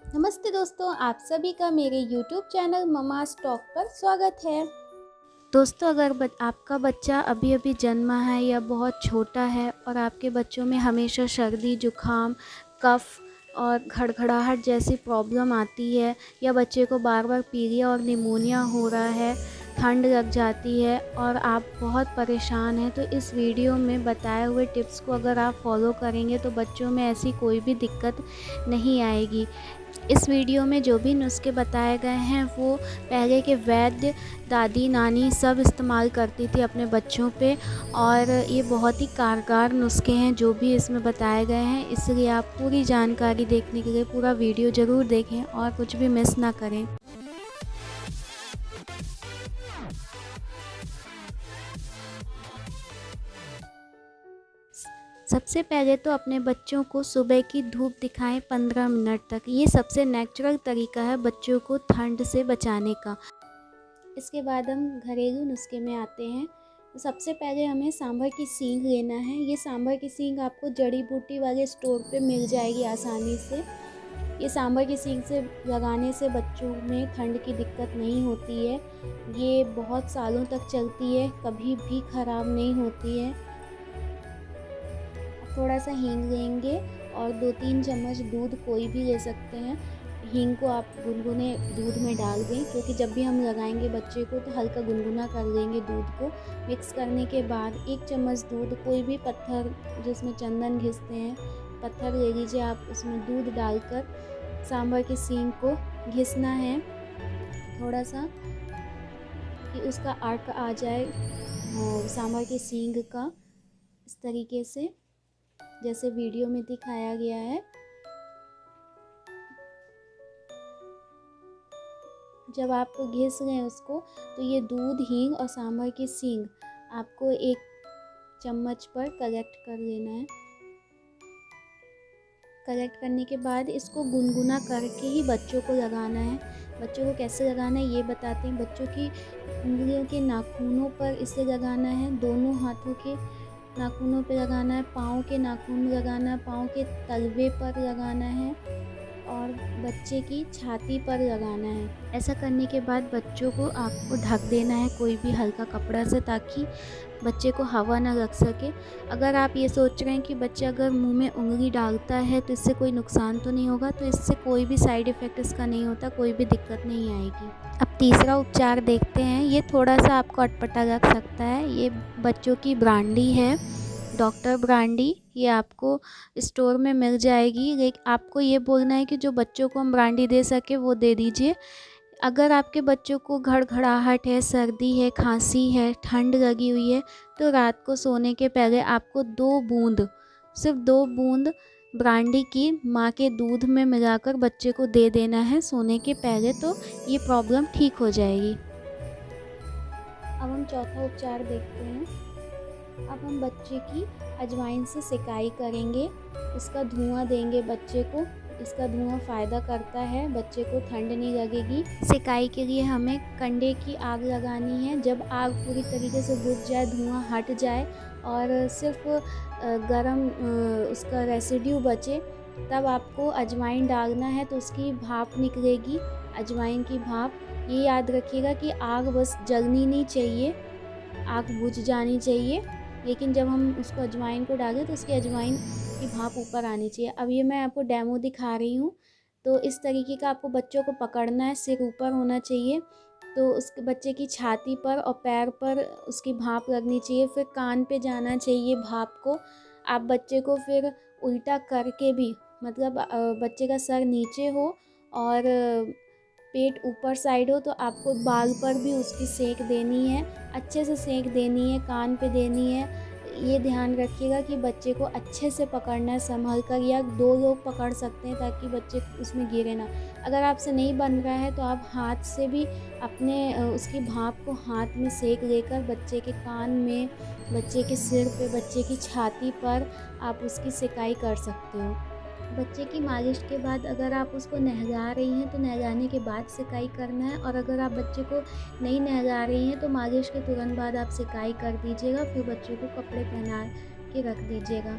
नमस्ते दोस्तों, आप सभी का मेरे YouTube चैनल ममास टॉक पर स्वागत है। दोस्तों, अगर आपका बच्चा अभी-अभी जन्मा है या बहुत छोटा है और आपके बच्चों में हमेशा सर्दी, जुकाम, कफ़ और घड़घड़ाहट जैसी प्रॉब्लम आती है या बच्चे को बार-बार पीलिया और निमोनिया हो रहा है, ठंड लग जाती है और आप बहुत परेशान हैं, तो इस वीडियो में बताए हुए टिप्स को अगर आप फॉलो करेंगे तो बच्चों में ऐसी कोई भी दिक्कत नहीं आएगी। इस वीडियो में जो भी नुस्खे बताए गए हैं वो पहले के वैद्य, दादी, नानी सब इस्तेमाल करती थी अपने बच्चों पे और ये बहुत ही कारगर नुस्खे हैं जो भी इसमें बताए गए हैं। इसलिए आप पूरी जानकारी देखने के लिए पूरा वीडियो ज़रूर देखें और कुछ भी मिस ना करें। सबसे पहले तो अपने बच्चों को सुबह की धूप दिखाएं 15 मिनट तक। ये सबसे नेचुरल तरीका है बच्चों को ठंड से बचाने का। इसके बाद हम घरेलू नुस्खे में आते हैं। तो सबसे पहले हमें सांभर की सींग लेना है। ये सांभर की सींग आपको जड़ी बूटी वाले स्टोर पे मिल जाएगी आसानी से। ये सांभर की सींग से लगाने से बच्चों में ठंड की दिक्कत नहीं होती है। ये बहुत सालों तक चलती है, कभी भी ख़राब नहीं होती है। थोड़ा सा हींग लेंगे और 2-3 चम्मच दूध कोई भी ले सकते हैं। हींग को आप गुनगुने दूध में डाल दें, क्योंकि जब भी हम लगाएंगे बच्चे को तो हल्का गुनगुना कर लेंगे दूध को। मिक्स करने के बाद 1 चम्मच दूध, कोई भी पत्थर जिसमें चंदन घिसते हैं पत्थर ले लीजिए आप, उसमें दूध डालकर सांभर की सींग को घिसना है थोड़ा सा, कि उसका अर्क आ जाए सांभर की सींग का, इस तरीके से जैसे वीडियो में दिखाया गया है। जब आप घिस लें उसको, तो ये दूध, हींग और सांभर की सींग आपको 1 चम्मच पर कलेक्ट कर लेना है। कलेक्ट करने के बाद इसको गुनगुना करके ही बच्चों को लगाना है। बच्चों को कैसे लगाना है ये बताते हैं। बच्चों की उंगलियों के नाखूनों पर इसे लगाना है, दोनों हाथों के नाखूनों पे लगाना है, पाँव के नाखून में लगाना है, पाँव के तलवे पर लगाना है और बच्चे की छाती पर लगाना है। ऐसा करने के बाद बच्चों को आपको ढक देना है कोई भी हल्का कपड़ा से, ताकि बच्चे को हवा ना लग सके। अगर आप ये सोच रहे हैं कि बच्चा अगर मुंह में उंगली डालता है तो इससे कोई नुकसान तो नहीं होगा, तो इससे कोई भी साइड इफ़ेक्ट इसका नहीं होता, कोई भी दिक्कत नहीं आएगी। अब तीसरा उपचार देखते हैं। ये थोड़ा सा आपको अटपटा लग सकता है। ये बच्चों की ब्रांडी है, डॉक्टर ब्रांडी। ये आपको स्टोर में मिल जाएगी, लेकिन आपको ये बोलना है कि जो बच्चों को हम ब्रांडी दे सके वो दे दीजिए। अगर आपके बच्चों को घड़घड़ाहट है, सर्दी है, खांसी है, ठंड लगी हुई है, तो रात को सोने के पहले आपको 2 बूंद, सिर्फ 2 बूंद ब्रांडी की माँ के दूध में मिलाकर बच्चे को दे देना है सोने के पहले, तो ये प्रॉब्लम ठीक हो जाएगी। अब हम चौथा उपचार देखते हैं। अब हम बच्चे की अजवाइन से सिकाई करेंगे, इसका धुआं देंगे बच्चे को। इसका धुआं फ़ायदा करता है, बच्चे को ठंड नहीं लगेगी। सिकाई के लिए हमें कंडे की आग लगानी है। जब आग पूरी तरीके से बुझ जाए, धुआं हट जाए और सिर्फ गरम उसका रेसिड्यू बचे, तब आपको अजवाइन डालना है, तो उसकी भाप निकलेगी, अजवाइन की भाप। ये याद रखिएगा कि आग बस जलनी नहीं चाहिए, आग बुझ जानी चाहिए, लेकिन जब हम उसको अजवाइन को डालें तो उसकी अजवाइन की भाप ऊपर आनी चाहिए। अब ये मैं आपको डेमो दिखा रही हूँ। तो इस तरीके का आपको बच्चों को पकड़ना है, सिर ऊपर होना चाहिए, तो उसके बच्चे की छाती पर और पैर पर उसकी भाप लगनी चाहिए। फिर कान पे जाना चाहिए भाप को। आप बच्चे को फिर उल्टा करके भी, मतलब बच्चे का सर नीचे हो और पेट ऊपर साइड हो, तो आपको बाल पर भी उसकी सेक देनी है, अच्छे से सेक देनी है, कान पे देनी है। ये ध्यान रखिएगा कि बच्चे को अच्छे से पकड़ना है संभल कर, या 2 लोग पकड़ सकते हैं ताकि बच्चे उसमें गिरे ना। अगर आपसे नहीं बन रहा है तो आप हाथ से भी अपने उसकी भाप को हाथ में सेक लेकर बच्चे के कान में, बच्चे के सिर पे, बच्चे की छाती पर आप उसकी सिकाई कर सकते हो। बच्चे की मालिश के बाद अगर आप उसको नहला रही हैं तो नहलाने के बाद सिकाई करना है, और अगर आप बच्चे को नहीं नहला रही हैं तो मालिश के तुरंत बाद आप सिकाई कर दीजिएगा। फिर बच्चे को कपड़े पहना के रख दीजिएगा।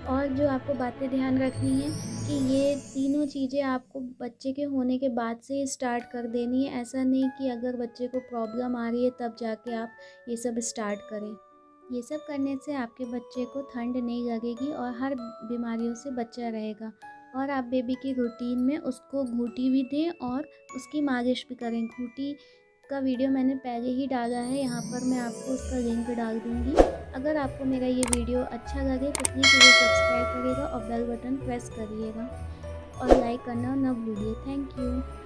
और जो आपको बातें ध्यान रखनी है कि ये तीनों चीज़ें आपको बच्चे के होने के बाद से ही स्टार्ट कर देनी है। ऐसा नहीं कि अगर बच्चे को प्रॉब्लम आ रही है तब जाके आप ये सब स्टार्ट करें। ये सब करने से आपके बच्चे को ठंड नहीं लगेगी और हर बीमारियों से बचा रहेगा। और आप बेबी की रूटीन में उसको घूंटी भी दें और उसकी मालिश भी करें। घूंटी का वीडियो मैंने पहले ही डाला है, यहाँ पर मैं आपको उसका लिंक डाल दूँगी। अगर आपको मेरा ये वीडियो अच्छा लगे तो प्लीज़ मुझे सब्सक्राइब करिएगा और बेल बटन प्रेस करिएगा और लाइक करना ना भूलिए। Thank you.